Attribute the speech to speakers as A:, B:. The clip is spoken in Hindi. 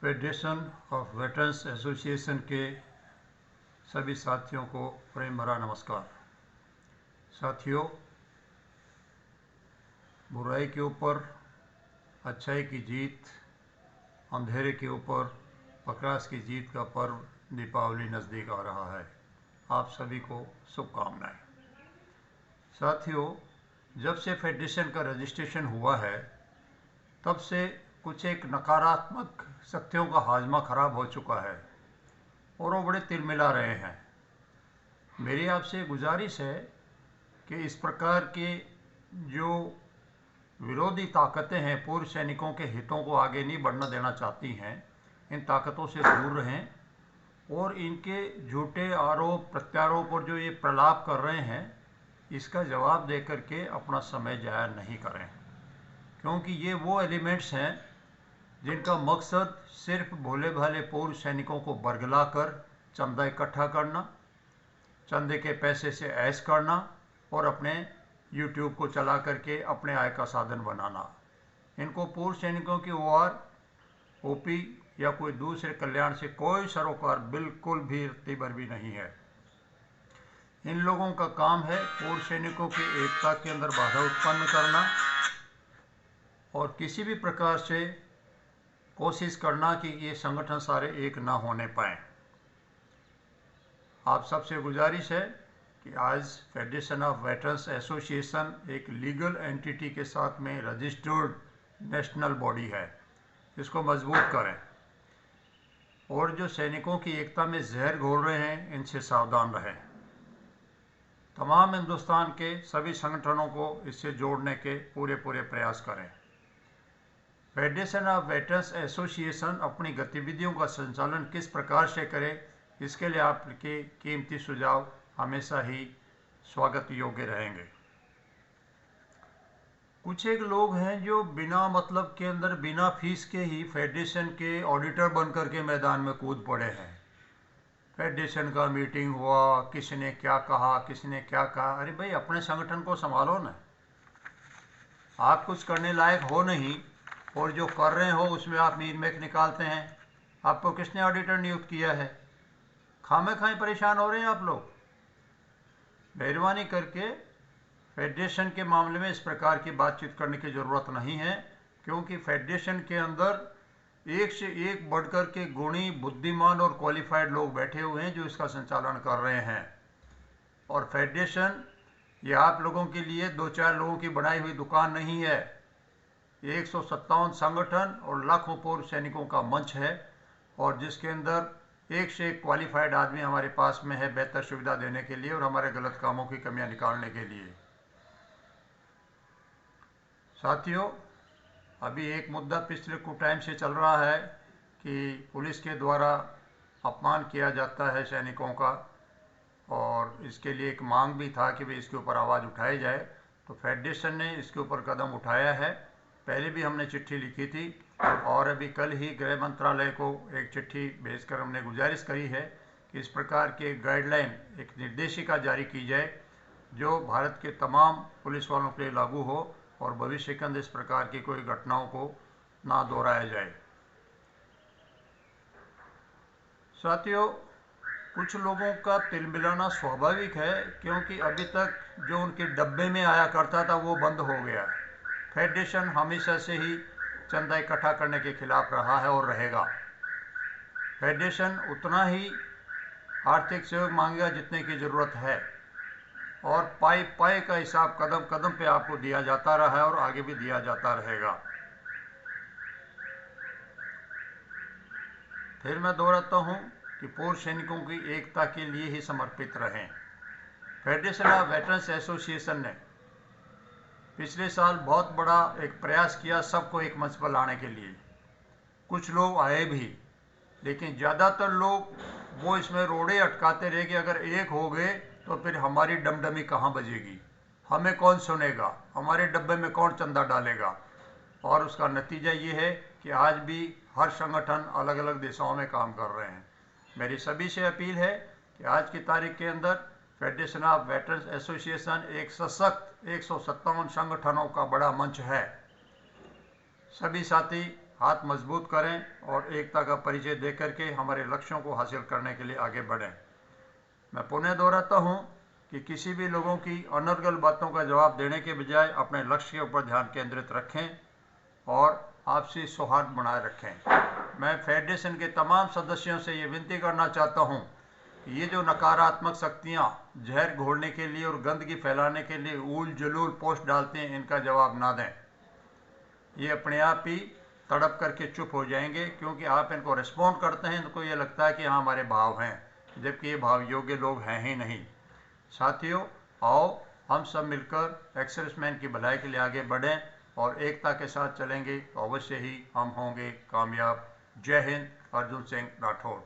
A: फेडरेशन ऑफ वेटरन्स एसोसिएशन के सभी साथियों को प्रेम भरा नमस्कार। साथियों, बुराई के ऊपर अच्छाई की जीत, अंधेरे के ऊपर प्रकाश की जीत का पर्व दीपावली नज़दीक आ रहा है। आप सभी को शुभकामनाएं। साथियों, जब से फेडरेशन का रजिस्ट्रेशन हुआ है तब से कुछ एक नकारात्मक शक्तियों का हाजमा खराब हो चुका है और वो बड़े तिलमिला रहे हैं। मेरी आपसे गुजारिश है कि इस प्रकार के जो विरोधी ताकतें हैं, पूर्व सैनिकों के हितों को आगे नहीं बढ़ना देना चाहती हैं, इन ताकतों से दूर रहें और इनके झूठे आरोप प्रत्यारोप और जो ये प्रलाप कर रहे हैं इसका जवाब दे करके अपना समय जाया नहीं करें, क्योंकि ये वो एलिमेंट्स हैं जिनका मकसद सिर्फ भोले भाले पूर्व सैनिकों को बरगला कर चंदा इकट्ठा करना, चंदे के पैसे से ऐश करना और अपने यूट्यूब को चला करके अपने आय का साधन बनाना। इनको पूर्व सैनिकों की ओआर, ओपी या कोई दूसरे कल्याण से कोई सरोकार बिल्कुल भी रत्ती भर भी नहीं है। इन लोगों का काम है पूर्व सैनिकों की एकता के अंदर बाधा उत्पन्न करना और किसी भी प्रकार से कोशिश करना कि ये संगठन सारे एक ना होने पाए। आप सबसे गुजारिश है कि आज फेडरेशन ऑफ वेटरन्स एसोसिएशन एक लीगल एंटिटी के साथ में रजिस्टर्ड नेशनल बॉडी है, इसको मजबूत करें और जो सैनिकों की एकता में जहर घोल रहे हैं इनसे सावधान रहें। तमाम हिंदुस्तान के सभी संगठनों को इससे जोड़ने के पूरे प्रयास करें। फेडरेशन ऑफ वेटरन्स एसोसिएशन अपनी गतिविधियों का संचालन किस प्रकार से करे, इसके लिए आपके कीमती सुझाव हमेशा ही स्वागत योग्य रहेंगे। कुछ एक लोग हैं जो बिना मतलब के अंदर बिना फीस के ही फेडरेशन के ऑडिटर बनकर के मैदान में कूद पड़े हैं। फेडरेशन का मीटिंग हुआ, किसने क्या कहा, किसने क्या कहा। अरे भाई, अपने संगठन को संभालो ना। आप कुछ करने लायक हो नहीं और जो कर रहे हो उसमें आप मीर निकालते हैं। आपको किसने ऑडिटर नियुक्त किया है? खामे खाए परेशान हो रहे हैं आप लोग। मेहरबानी करके फेडरेशन के मामले में इस प्रकार की बातचीत करने की ज़रूरत नहीं है, क्योंकि फेडरेशन के अंदर एक से एक बढ़कर के गुणी, बुद्धिमान और क्वालिफाइड लोग बैठे हुए हैं जो इसका संचालन कर रहे हैं। और फेडरेशन ये आप लोगों के लिए दो चार लोगों की बनाई हुई दुकान नहीं है। 157 संगठन और लाखों पूर्व सैनिकों का मंच है और जिसके अंदर एक से एक क्वालिफाइड आदमी हमारे पास में है बेहतर सुविधा देने के लिए और हमारे गलत कामों की कमियां निकालने के लिए। साथियों, अभी एक मुद्दा पिछले कुछ टाइम से चल रहा है कि पुलिस के द्वारा अपमान किया जाता है सैनिकों का और इसके लिए एक मांग भी था कि भाई इसके ऊपर आवाज़ उठाई जाए। तो फेडरेशन ने इसके ऊपर कदम उठाया है। पहले भी हमने चिट्ठी लिखी थी और अभी कल ही गृह मंत्रालय को एक चिट्ठी भेजकर हमने गुजारिश करी है कि इस प्रकार के गाइडलाइन, एक निर्देशिका जारी की जाए जो भारत के तमाम पुलिस वालों के लिए लागू हो और भविष्य के अंदर इस प्रकार की कोई घटनाओं को ना दोहराया जाए। साथियों, कुछ लोगों का तिलमिलाना स्वाभाविक है, क्योंकि अभी तक जो उनके डब्बे में आया करता था वो बंद हो गया। फेडरेशन हमेशा से ही चंदा इकट्ठा करने के खिलाफ रहा है और रहेगा। फेडरेशन उतना ही आर्थिक सहयोग मांगेगा जितने की ज़रूरत है और पाई पाई का हिसाब कदम कदम पे आपको दिया जाता रहा है और आगे भी दिया जाता रहेगा। फिर मैं दोहराता हूँ कि पूर्व सैनिकों की एकता के लिए ही समर्पित रहें। फेडरेशन ऑफ वेटरन्स एसोसिएशन ने पिछले साल बहुत बड़ा एक प्रयास किया सबको एक मंच पर लाने के लिए। कुछ लोग आए भी, लेकिन ज़्यादातर लोग वो इसमें रोड़े अटकाते रहे कि अगर एक हो गए तो फिर हमारी डमडमी कहाँ बजेगी, हमें कौन सुनेगा, हमारे डब्बे में कौन चंदा डालेगा। और उसका नतीजा ये है कि आज भी हर संगठन अलग अलग दिशाओं में काम कर रहे हैं। मेरी सभी से अपील है कि आज की तारीख के अंदर फेडरेशन ऑफ वेटरन्स एसोसिएशन एक सशक्त 157 संगठनों का बड़ा मंच है। सभी साथी हाथ मजबूत करें और एकता का परिचय दे करके हमारे लक्ष्यों को हासिल करने के लिए आगे बढ़ें। मैं पुनः दोहराता हूँ कि किसी भी लोगों की अनर्गल बातों का जवाब देने के बजाय अपने लक्ष्य के ऊपर ध्यान केंद्रित रखें और आपसी सौहार्द बनाए रखें। मैं फेडरेशन के तमाम सदस्यों से ये विनती करना चाहता हूँ कि ये जो नकारात्मक शक्तियाँ जहर घोलने के लिए और गंदगी फैलाने के लिए ऊल जलूल पोस्ट डालते हैं, इनका जवाब ना दें। ये अपने आप ही तड़प करके चुप हो जाएंगे, क्योंकि आप इनको रिस्पॉन्ड करते हैं, इनको ये लगता है कि हाँ हमारे भाव हैं, जबकि ये भाव योग्य लोग हैं ही नहीं। साथियों, आओ हम सब मिलकर एक्सर्विसमैन की भलाई के लिए आगे बढ़ें और एकता के साथ चलेंगे तो अवश्य ही हम होंगे कामयाब। जय हिंद। अर्जुन सिंह राठौड़।